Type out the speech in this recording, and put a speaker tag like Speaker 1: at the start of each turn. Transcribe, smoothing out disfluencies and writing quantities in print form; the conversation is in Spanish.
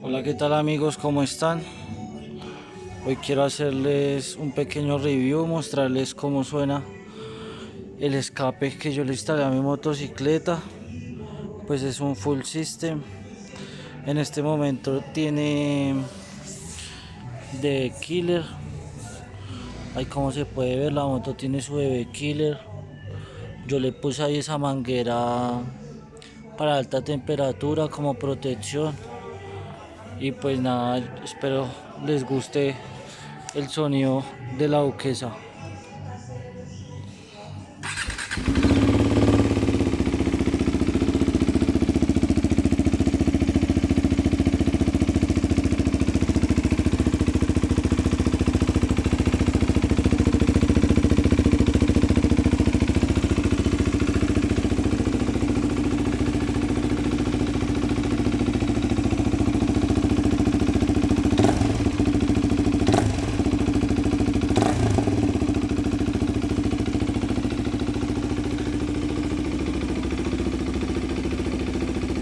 Speaker 1: Hola, ¿qué tal amigos? ¿Cómo están? Hoy quiero hacerles un pequeño review, mostrarles cómo suena el escape que yo le instalé a mi motocicleta. Pues es un full system. En este momento tiene de killer. Ahí como se puede ver, la moto tiene su bebé killer. Yo le puse ahí esa manguera para alta temperatura como protección. Y pues nada, espero les guste el sonido de la duquesa.